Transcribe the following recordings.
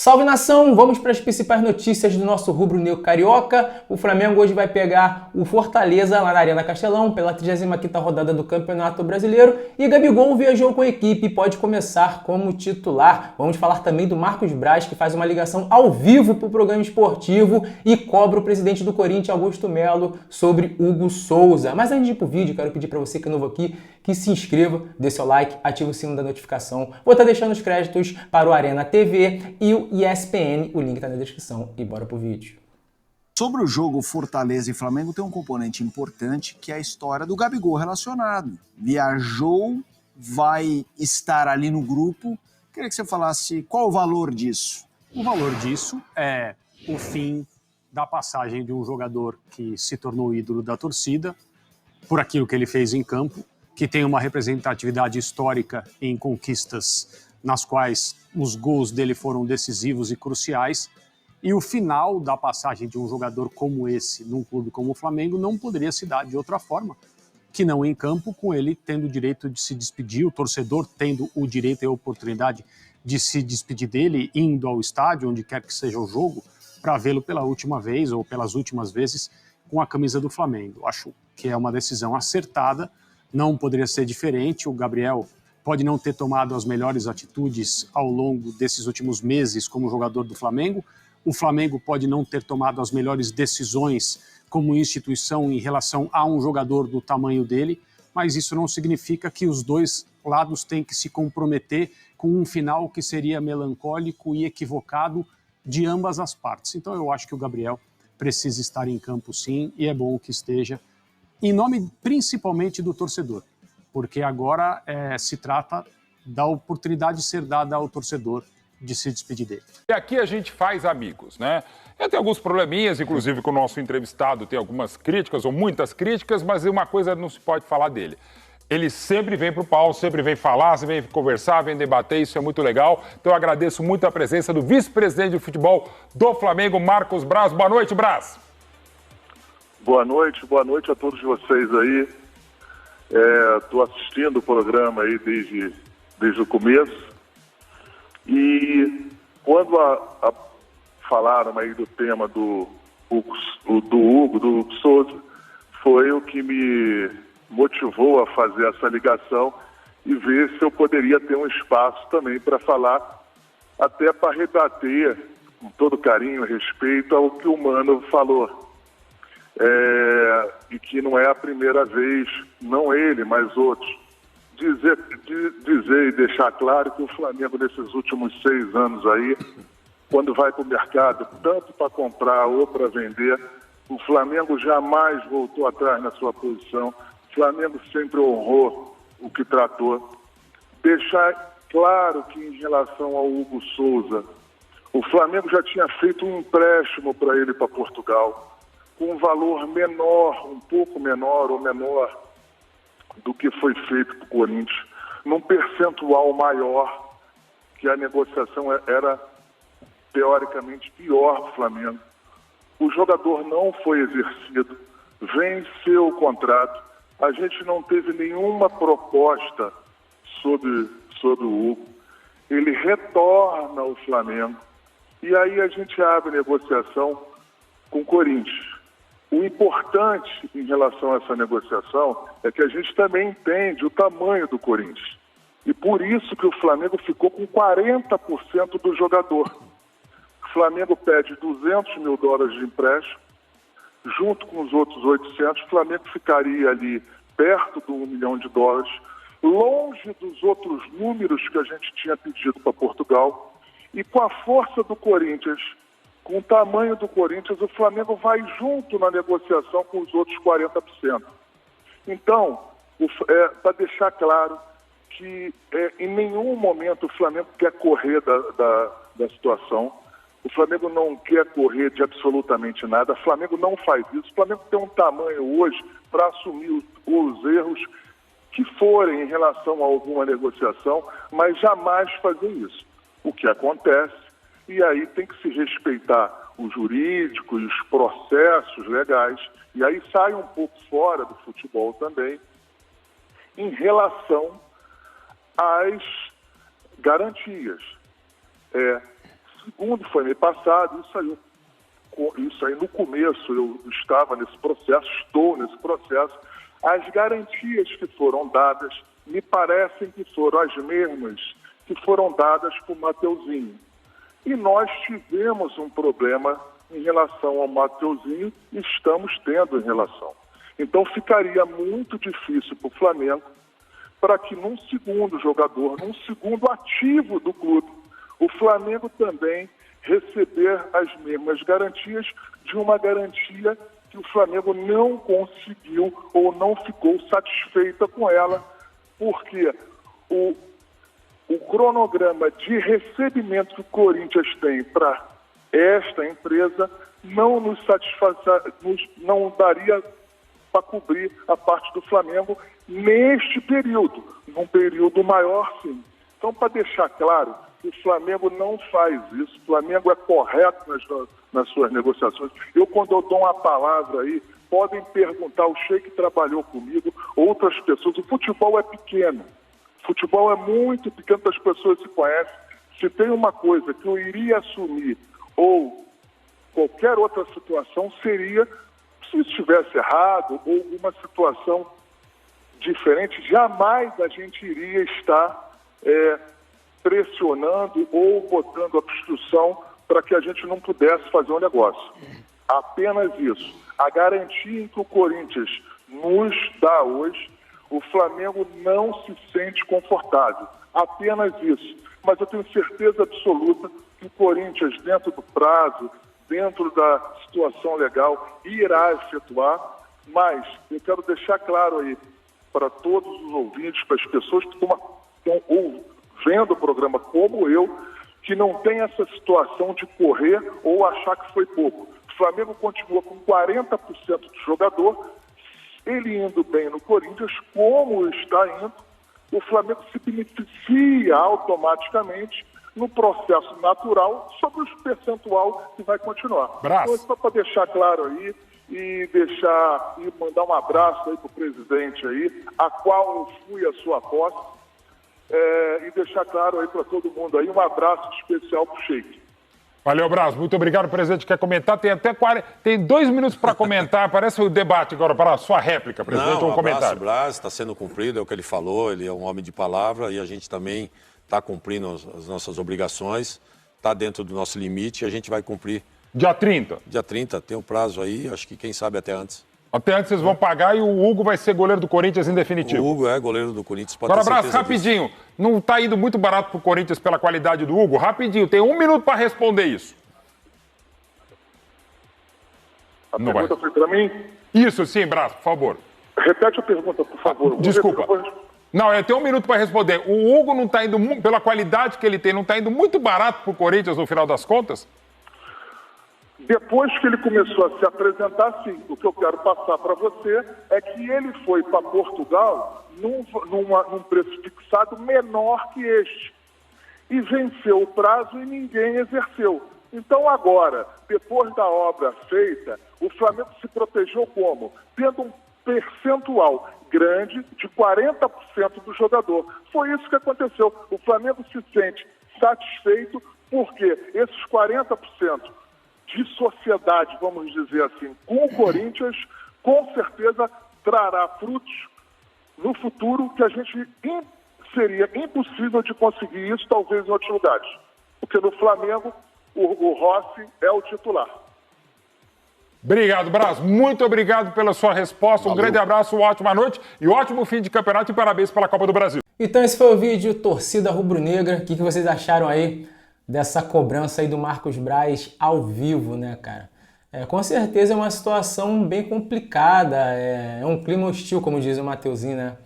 Salve nação! Vamos para as principais notícias do nosso rubro-negro carioca. O Flamengo hoje vai pegar o Fortaleza lá na Arena Castelão pela 35ª rodada do Campeonato Brasileiro e Gabigol viajou com a equipe e pode começar como titular. Vamos falar também do Marcos Braz, que faz uma ligação ao vivo para o programa esportivo e cobra o presidente do Corinthians, Augusto Melo, sobre Hugo Souza. Mas antes de ir pro vídeo, quero pedir para você que é novo aqui que se inscreva, dê seu like, ative o sino da notificação. Vou estar deixando os créditos para o Arena TV e o ESPN, o link está na descrição. E bora pro vídeo. Sobre o jogo Fortaleza e Flamengo tem um componente importante que é a história do Gabigol relacionado. Viajou, vai estar ali no grupo. Queria que você falasse qual o valor disso. O valor disso é o fim da passagem de um jogador que se tornou ídolo da torcida por aquilo que ele fez em campo, que tem uma representatividade histórica em conquistas nas quais os gols dele foram decisivos e cruciais, e o final da passagem de um jogador como esse num clube como o Flamengo não poderia se dar de outra forma que não em campo, com ele tendo o direito de se despedir, o torcedor tendo o direito e a oportunidade de se despedir dele, indo ao estádio, onde quer que seja o jogo, para vê-lo pela última vez ou pelas últimas vezes com a camisa do Flamengo. Acho que é uma decisão acertada, não poderia ser diferente. O Gabriel pode não ter tomado as melhores atitudes ao longo desses últimos meses como jogador do Flamengo. O Flamengo pode não ter tomado as melhores decisões como instituição em relação a um jogador do tamanho dele, mas isso não significa que os dois lados têm que se comprometer com um final que seria melancólico e equivocado de ambas as partes. Então eu acho que o Gabriel precisa estar em campo sim, e é bom que esteja, em nome principalmente do torcedor, porque agora se trata da oportunidade de ser dada ao torcedor de se despedir dele. E aqui a gente faz amigos, né? Eu tenho alguns probleminhas, inclusive com o nosso entrevistado tem algumas críticas, ou muitas críticas, mas uma coisa não se pode falar dele. Ele sempre vem pro pau, sempre vem falar, sempre vem conversar, vem debater, isso é muito legal. Então eu agradeço muito a presença do vice-presidente de futebol do Flamengo, Marcos Braz. Boa noite, Braz. Boa noite a todos vocês aí. Estou assistindo o programa aí desde o começo. E quando falaram aí do tema do Hugo Souza, foi o que me motivou a fazer essa ligação e ver se eu poderia ter um espaço também para falar, até para rebater com todo carinho e respeito ao que o Mano falou. E que não é a primeira vez, não ele, mas outros, dizer e deixar claro que o Flamengo nesses últimos 6 anos aí, quando vai para o mercado, tanto para comprar ou para vender, o Flamengo jamais voltou atrás na sua posição, o Flamengo sempre honrou o que tratou. Deixar claro que em relação ao Hugo Souza, o Flamengo já tinha feito um empréstimo para ele para Portugal, com um valor menor, um pouco menor ou menor do que foi feito para o Corinthians, num percentual maior, que a negociação era teoricamente pior para o Flamengo. O jogador não foi exercido, venceu o contrato, a gente não teve nenhuma proposta sobre o Hugo, ele retorna ao Flamengo e aí a gente abre negociação com o Corinthians. O importante em relação a essa negociação é que a gente também entende o tamanho do Corinthians. E por isso que o Flamengo ficou com 40% do jogador. O Flamengo pede $200 mil de empréstimo, junto com os outros 800, o Flamengo ficaria ali perto do $1 milhão, longe dos outros números que a gente tinha pedido para Portugal, e com a força do Corinthians, com o tamanho do Corinthians, o Flamengo vai junto na negociação com os outros 40%. Então, para deixar claro que em nenhum momento o Flamengo quer correr da situação, o Flamengo não quer correr de absolutamente nada, o Flamengo não faz isso, o Flamengo tem um tamanho hoje para assumir os erros que forem em relação a alguma negociação, mas jamais fazer isso. O que acontece, e aí tem que se respeitar o jurídico e os processos legais, e aí sai um pouco fora do futebol também, em relação às garantias. segundo foi me passado, isso aí no começo eu estava nesse processo, estou nesse processo, as garantias que foram dadas me parecem que foram as mesmas que foram dadas por Mateuzinho. E nós tivemos um problema em relação ao Mateuzinho e estamos tendo em relação. Então ficaria muito difícil para o Flamengo para que num segundo jogador, num segundo ativo do clube, o Flamengo também receber as mesmas garantias de uma garantia que o Flamengo não conseguiu ou não ficou satisfeita com ela, porque o cronograma de recebimento que o Corinthians tem para esta empresa não nos não daria para cobrir a parte do Flamengo neste período, num período maior sim. Então, para deixar claro, o Flamengo não faz isso, o Flamengo é correto nas suas negociações. Quando eu dou uma palavra aí, podem perguntar, o Sheik trabalhou comigo, outras pessoas, o futebol é pequeno. Futebol é muito pequeno, as pessoas se conhecem. Se tem uma coisa que eu iria assumir ou qualquer outra situação seria, se estivesse errado ou alguma situação diferente, jamais a gente iria estar pressionando ou botando obstrução para que a gente não pudesse fazer um negócio. Apenas isso. A garantia que o Corinthians nos dá hoje, o Flamengo não se sente confortável. Apenas isso. Mas eu tenho certeza absoluta que o Corinthians, dentro do prazo, dentro da situação legal, irá efetuar. Mas eu quero deixar claro aí para todos os ouvintes, para as pessoas que estão vendo o programa como eu, que não tem essa situação de correr ou achar que foi pouco. O Flamengo continua com 40% do jogador, ele indo bem no Corinthians, como está indo, o Flamengo se beneficia automaticamente no processo natural sobre o percentual que vai continuar. Então, só para deixar claro aí e mandar um abraço aí para o presidente aí, a qual eu fui à sua posse, e deixar claro aí para todo mundo aí, um abraço especial para o Sheik. Valeu, Braz. Muito obrigado, presidente. Quer comentar? Tem 2 minutos para comentar. Parece o debate agora para a sua réplica, presidente, ou um comentário. Braz, está sendo cumprido, é o que ele falou, ele é um homem de palavra e a gente também está cumprindo as nossas obrigações, está dentro do nosso limite e a gente vai cumprir. Dia 30? Dia 30, tem um prazo aí, acho que quem sabe até antes. Até antes vocês vão pagar e o Hugo vai ser goleiro do Corinthians em definitivo. O Hugo é goleiro do Corinthians, pode agora, ter certeza Braz, rapidinho. Disso. Não está indo muito barato para o Corinthians pela qualidade do Hugo? Rapidinho, tem 1 minuto para responder isso. A pergunta foi para mim? Isso, sim, Braz, por favor. Repete a pergunta, por favor. Desculpa. Não, eu tenho 1 minuto para responder. O Hugo não está indo, pela qualidade que ele tem, não está indo muito barato para o Corinthians no final das contas? Depois que ele começou a se apresentar, sim. O que eu quero passar para você é que ele foi para Portugal num preço fixado menor que este. E venceu o prazo e ninguém exerceu. Então agora, depois da obra feita, o Flamengo se protegeu como? Tendo um percentual grande de 40% do jogador. Foi isso que aconteceu. O Flamengo se sente satisfeito porque esses 40% de sociedade, vamos dizer assim, com o Corinthians, com certeza trará frutos no futuro que a gente seria impossível de conseguir isso, talvez em outros lugares. Porque no Flamengo, o Rossi é o titular. Obrigado, Braz. Muito obrigado pela sua resposta. Um grande abraço, uma ótima noite e um ótimo fim de campeonato e parabéns pela Copa do Brasil. Então esse foi o vídeo Torcida Rubro-Negra. O que vocês acharam aí dessa cobrança aí do Marcos Braz ao vivo, né, cara? Com certeza é uma situação bem complicada, é um clima hostil, como diz o Mateuzinho, né?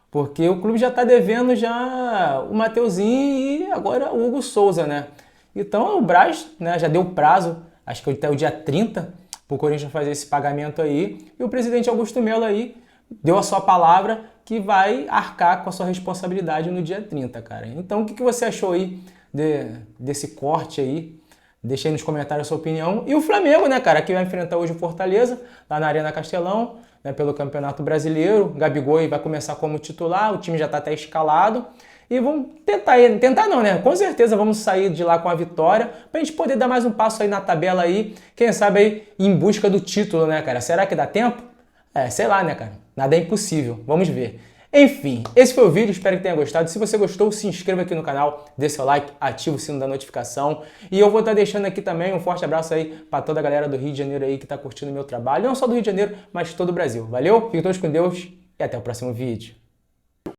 Porque o clube já tá devendo já o Mateuzinho e agora o Hugo Souza, né? Então o Braz, né, já deu prazo, acho que até o dia 30, para o Corinthians fazer esse pagamento aí. E o presidente Augusto Melo aí deu a sua palavra que vai arcar com a sua responsabilidade no dia 30, cara. Então o que você achou aí desse corte aí? Deixa aí nos comentários a sua opinião. E o Flamengo, né, cara, que vai enfrentar hoje o Fortaleza, lá na Arena Castelão, né, pelo Campeonato Brasileiro. O Gabigol vai começar como titular, o time já está até escalado. e vamos tentar não, né? Com certeza vamos sair de lá com a vitória pra gente poder dar mais um passo aí na tabela aí, quem sabe aí em busca do título, né, cara? Será que dá tempo? Sei lá, né, cara? Nada é impossível. Vamos ver. Enfim, esse foi o vídeo, espero que tenha gostado. Se você gostou, se inscreva aqui no canal, dê seu like, ativa o sino da notificação. E eu vou estar deixando aqui também um forte abraço aí para toda a galera do Rio de Janeiro aí que tá curtindo o meu trabalho. Não só do Rio de Janeiro, mas todo o Brasil. Valeu? Fiquem todos com Deus e até o próximo vídeo.